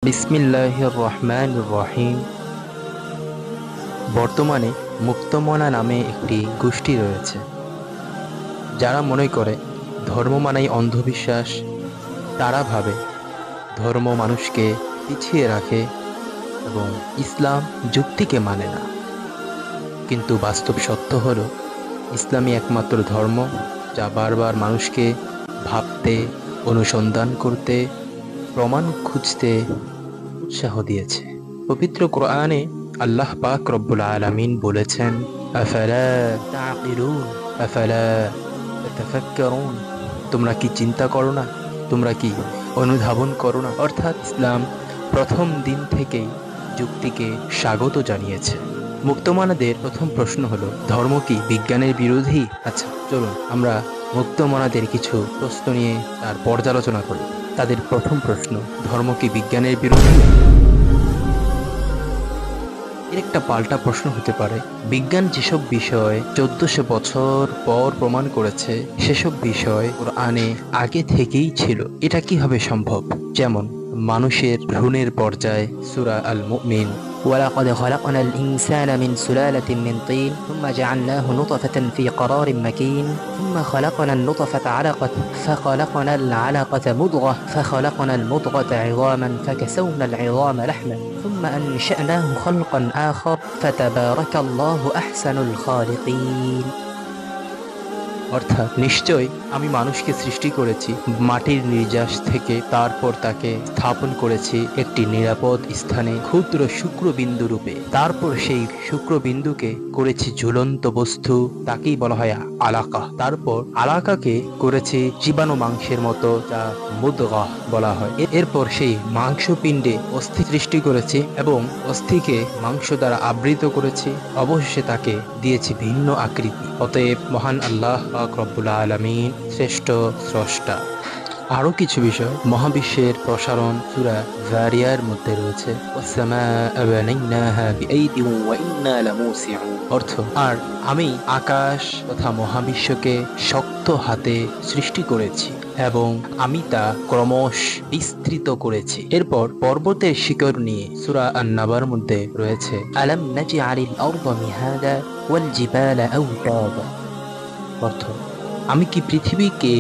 বিসমিল্লাহির রহমানির রহিম। বর্তমানে মুক্তমনা নামে একটি গোষ্ঠী রয়েছে, যারা মনে করে ধর্ম মানেই অন্ধবিশ্বাস। তারা ভাবে ধর্ম মানুষকে পিছিয়ে রাখে এবং ইসলাম যুক্তিকে মানে না। কিন্তু বাস্তব সত্য হলো, ইসলামই একমাত্র ধর্ম যা বারবার মানুষকে ভাবতে, অনুসন্ধান করতে, প্রমাণ খুঁজতে উৎসাহ দিয়েছে। পবিত্র কোরআনে আল্লাহ পাক রব্বুল আলামিন বলেছেন, আফালা তাকিলুন আফালা তাতাফাক্কারুন, তোমরা কি চিন্তা করো না, তোমরা কি অনুধাবন করো না? অর্থাৎ ইসলাম প্রথম দিন থেকেই যুক্তিকে স্বাগত জানিয়েছে। মুক্তমনাদের প্রথম প্রশ্ন হলো, ধর্ম কি বিজ্ঞানের বিরোধী? আচ্ছা, চলুন আমরা মুক্তমনাদের কিছু প্রশ্ন নিয়ে তার পর্যালোচনা করি। তাদের প্রথম প্রশ্ন, ধর্ম কি বিজ্ঞানের বিরোধী? এর একটা পাল্টা প্রশ্ন হতে পারে, বিজ্ঞান যেসব বিষয় 1400 বছর পর প্রমাণ করেছে, সেসব বিষয় কোরআনে আগে থেকেই ছিল, এটা কিভাবে সম্ভব? যেমন মানুষের ভ্রূণের পর্যায়ে, সূরা আল মুমিন, ولقد خلقنا الإنسان من سلالة من طين ثم جعلناه نطفة في قرار مكين ثم خلقنا النطفة علقة فخلقنا العلقة مضغة فخلقنا المضغة عظاما فكسونا العظام لحما ثم أنشأناه خلقا آخر فتبارك الله أحسن الخالقين। অর্থাৎ নিশ্চয় আমি মানুষকে সৃষ্টি করেছি মাটির নির্যাস থেকে, তারপর তাকে স্থাপন করেছি একটি নিরাপদ স্থানে ক্ষুদ্র শুক্রবিন্দু রূপে, তারপর সেই শুক্রবিন্দুকে করেছি ঝুলন্ত বস্তু, তাকেই বলা হয় আলাকা। তারপর আলাকাকে করেছি জীবাণু মাংসের মতো, যা মুদগাহ বলা হয়। এরপর সেই মাংসপিণ্ডে অস্থি সৃষ্টি করেছি এবং অস্থিকে মাংস দ্বারা আবৃত করেছি, অবশেষে তাকে দিয়েছি ভিন্ন আকৃতি। অতএব মহান আল্লাহ পাক রব্বুল আলামিন শ্রেষ্ঠ স্রষ্টা। আরো কিছু বিষয় মহাবিশ্বের প্রসারণ সূরা যারিয়ার মধ্যে রয়েছে, অর্থ, আর আমি আকাশ তথা মহাবিশ্বকে শক্ত হাতে সৃষ্টি করেছি এবং আমি তা ক্রমশ বিস্তৃত করেছি। এরপর পর্বতের শিকড় নিয়ে সূরা আন-নাবার মধ্যে রয়েছে, আলাম নাজআলিল আরদা মিহাদা ওয়াল জিবালা আওতাদা, অর্থ, আমি কি পৃথিবীকে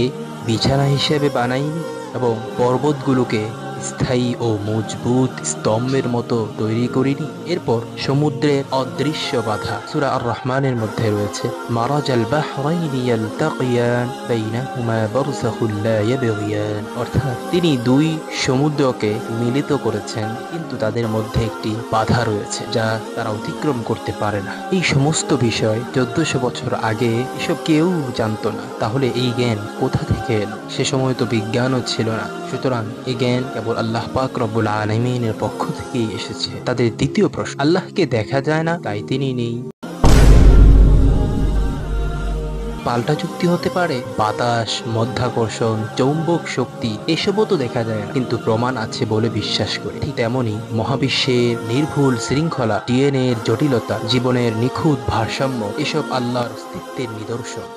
বিছানা হিসেবে বানাইনি এবং পর্বতগুলোকে স্থায়ী ও মজবুত স্তম্ভের মতো তৈরি করিনি? এরপর সমুদ্রের অদৃশ্য বাধা সূরা আর রহমানের মধ্যে রয়েছে, মারাজাল বাহরাইনি ইয়ালতাকিয়ান বাইনাহুমা বারযাখুন লা ইয়াবগিয়ান, অর্থাৎ তিনি দুই সমুদ্রকে মিলিত করেছেন, কিন্তু তাদের মধ্যে একটি বাধা রয়েছে যা তারা অতিক্রম করতে পারে না। এই সমস্ত বিষয় 1400 বছর আগে এসব কেউ জানতো না। তাহলে এই জ্ঞান কোথা থেকে এলো? সে সময় তো বিজ্ঞানও ছিল না। সুতরাং এই জ্ঞান কেবল আল্লাহ পাক রব্বুল আলামিনের পক্ষ থেকেই এসেছে। তাদের দ্বিতীয় প্রশ্ন, আল্লাহকে দেখা যায় না তাই তিনি নেই। পাল্টা যুক্তি হতে পারে, বাতাস, মধ্যাকর্ষণ, চৌম্বক শক্তি এসবও তো দেখা যায় না, কিন্তু প্রমাণ আছে বলে বিশ্বাস করি। ঠিক তেমনি মহাবিশ্বের নির্ভুল শৃঙ্খলা, ডিএনএ এর জটিলতা, জীবনের নিখুঁত ভারসাম্য, এসব আল্লাহর অস্তিত্বের নিদর্শন।